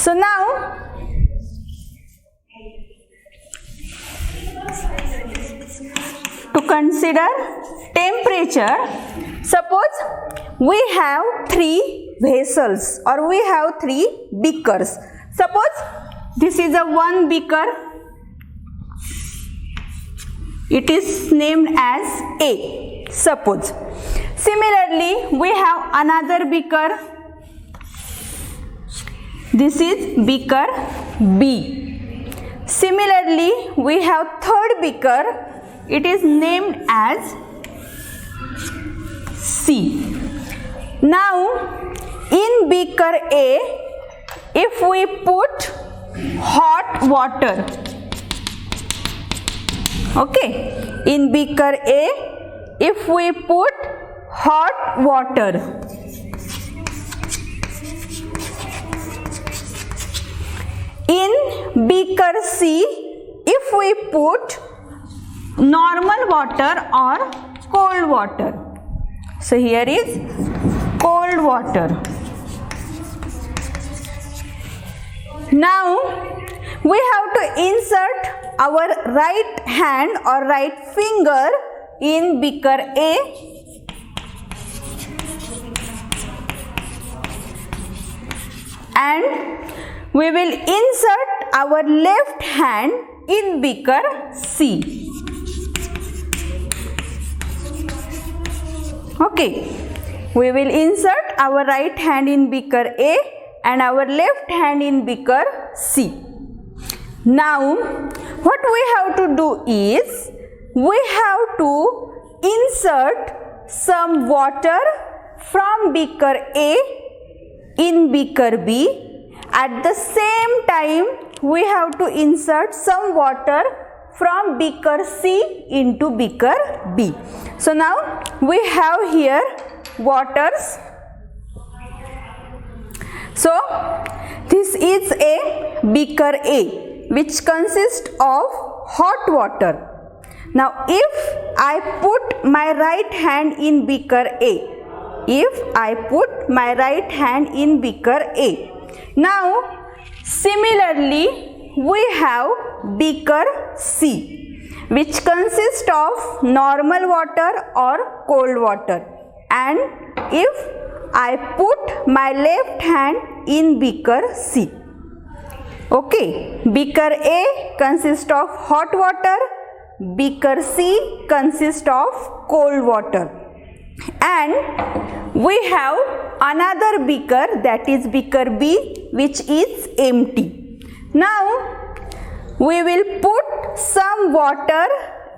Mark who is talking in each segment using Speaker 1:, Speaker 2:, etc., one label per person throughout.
Speaker 1: So now to consider temperature, suppose we have 3 vessels or we have 3 beakers. Suppose this is a one beaker, it is named as A. Suppose similarly we have another beaker, this is beaker B. Similarly we have third beaker, it is named as C. Now in beaker A, if we put hot water, okay, in beaker A, if we put hot water, in beaker C, if we put normal water or cold water. So here is cold water. Now we have to insert our right hand or right finger in beaker A and we will insert our left hand in beaker C. Okay, we will insert our right hand in beaker A and our left hand in beaker C. Now what we have to do is we have to insert some water from beaker A in beaker B. At the same time we have to insert some water from beaker C into beaker B. So now we have here waters. So this is a beaker A which consists of hot water. Now if I put my right hand in beaker A, if I put my right hand in beaker A, now similarly we have beaker C which consists of normal water or cold water, and if I put my left hand in beaker C. Okay, beaker A consists of hot water, beaker C consists of cold water, and we have another beaker, that is beaker B, which is empty. Now we will put some water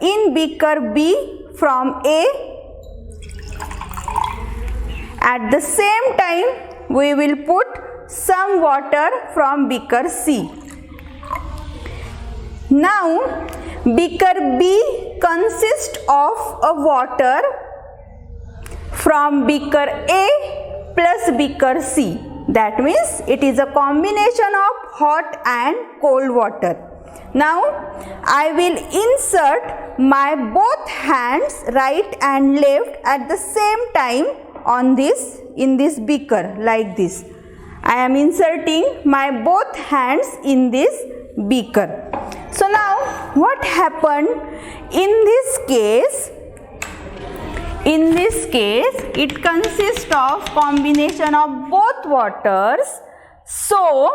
Speaker 1: in beaker B from A. At the same time we will put some water from beaker C. Now beaker B consists of a water from beaker A plus beaker C. That means it is a combination of hot and cold water. Now I will insert my both hands, right and left, at the same time on this, in this beaker, like this. I am inserting my both hands in this beaker. So now what happened in this case? In this case it consists of combination of both waters. So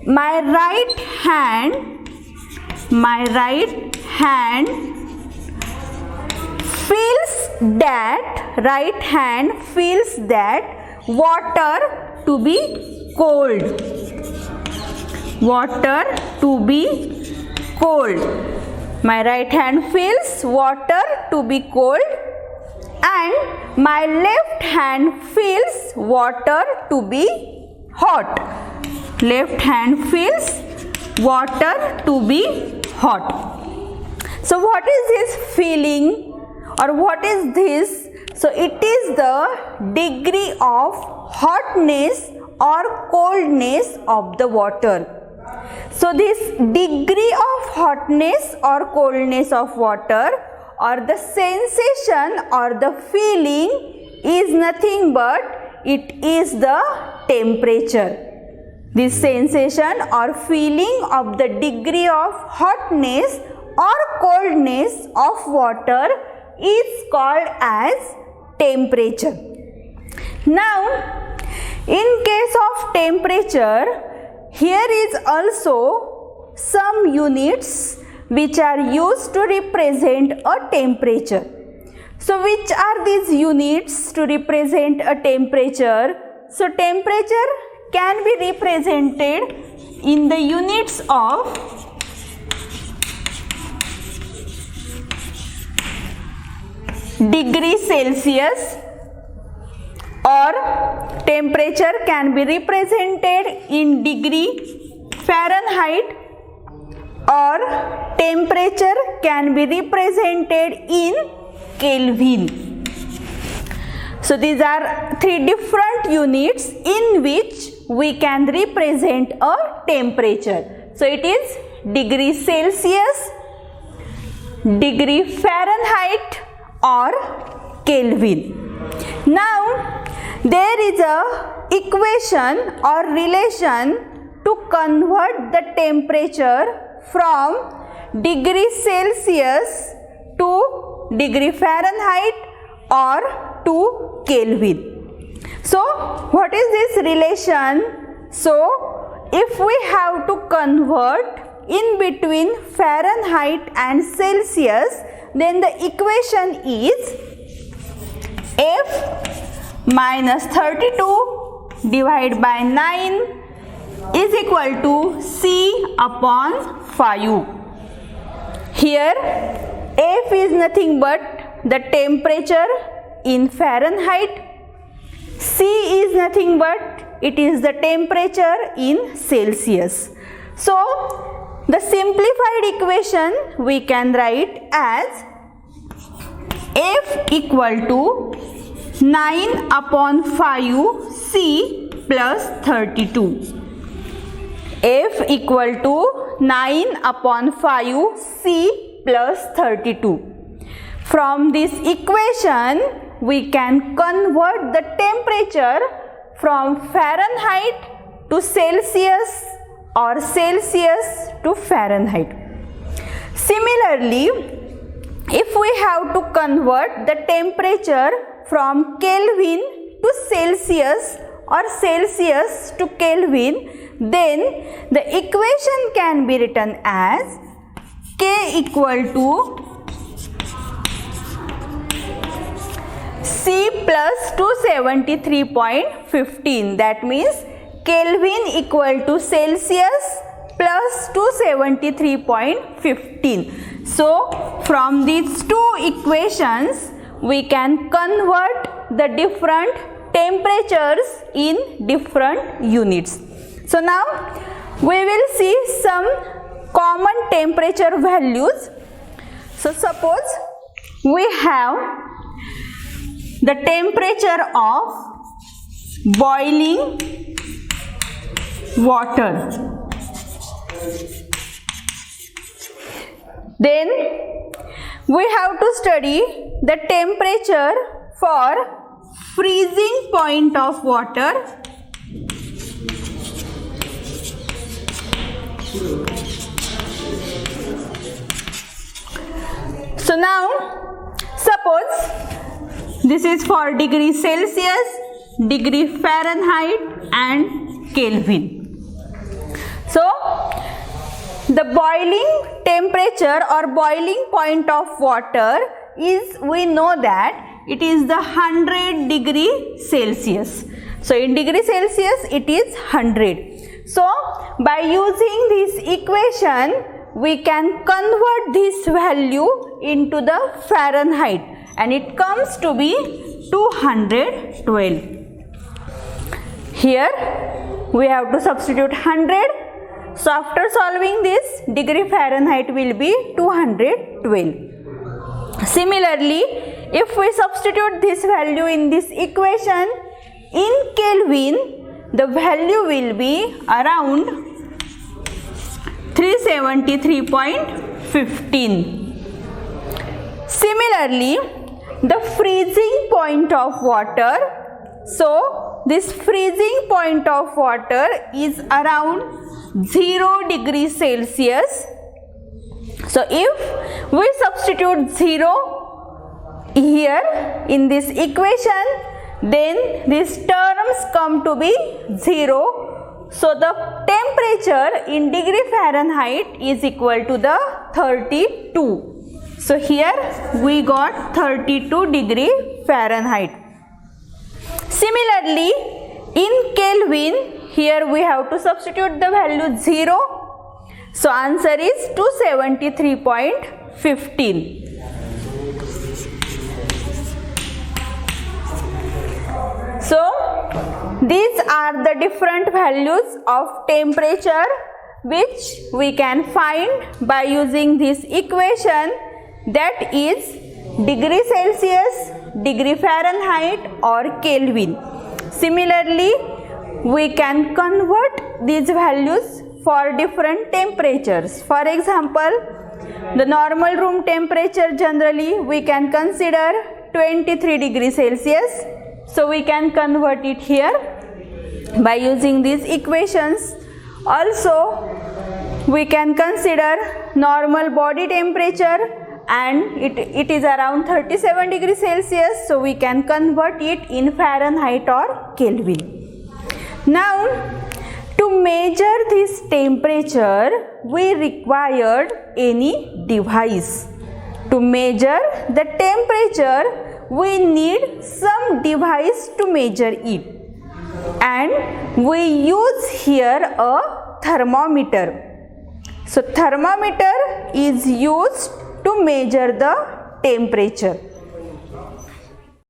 Speaker 1: my right hand feels that water to be cold. Water to be cold. My right hand feels water to be cold and my left hand feels water to be hot. Left hand feels water to be hot. So what is this feeling or what is this? So it is the degree of hotness or coldness of the water. So this degree of hotness or coldness of water, or the sensation or the feeling, is nothing but it is the temperature. This sensation or feeling of the degree of hotness or coldness of water is called as temperature. Now, in case of temperature, here is also some units which are used to represent a temperature. So, which are these units to represent a temperature? So, temperature can be represented in the units of degree Celsius, or temperature can be represented in degree Fahrenheit, or temperature can be represented in Kelvin. So these are three different units in which we can represent a temperature. So it is degree Celsius, degree Fahrenheit, or Kelvin. Now there is a equation or relation to convert the temperature from degree Celsius to degree Fahrenheit or to Kelvin. So what is this relation? So if we have to convert in between Fahrenheit and Celsius, then the equation is F minus 32 divided by 9 is equal to C upon 5. Here F is nothing but the temperature in Fahrenheit, C is nothing but it is the temperature in Celsius. So the simplified equation we can write as F equal to 9 upon 5 C plus 32. F equal to 9 upon 5 C plus 32. From this equation, we can convert the temperature from Fahrenheit to Celsius or Celsius to Fahrenheit. Similarly, if we have to convert the temperature from Kelvin to Celsius or Celsius to Kelvin, then the equation can be written as K equal to C plus 273.15. That means Kelvin equal to Celsius plus 273.15. So from these two equations, we can convert the different temperatures in different units. So now we will see some common temperature values. So suppose we have the temperature of boiling water. Then we have to study the temperature for freezing point of water. So now suppose this is for degree Celsius, degree Fahrenheit and Kelvin. So the boiling temperature or boiling point of water is, we know that it is the 100 degree Celsius. So in degree Celsius it is 100. So by using this equation we can convert this value into the Fahrenheit and it comes to be 212. Here we have to substitute 100. So after solving this, degree Fahrenheit will be 212. Similarly, if we substitute this value in this equation in Kelvin, the value will be around 373.15. Similarly, the freezing point of water, so this freezing point of water is around 0 degrees Celsius. So if we substitute 0 here in this equation, then these terms come to be 0. So the temperature in degree Fahrenheit is equal to the 32. So here we got 32 degree Fahrenheit. Similarly, in Kelvin, here we have to substitute the value 0. So answer is 273.15. So these are the different values of temperature which we can find by using this equation, that is degree Celsius, degree Fahrenheit or Kelvin. Similarly, we can convert these values for different temperatures. For example, the normal room temperature generally we can consider 23 degrees Celsius. So we can convert it here by using these equations. Also, we can consider normal body temperature, and it is around 37 degrees Celsius. So we can convert it in Fahrenheit or Kelvin. Now, to measure this temperature, we required any device. To measure the temperature, we need some device to measure it. And we use here a thermometer. So thermometer is used to measure the temperature.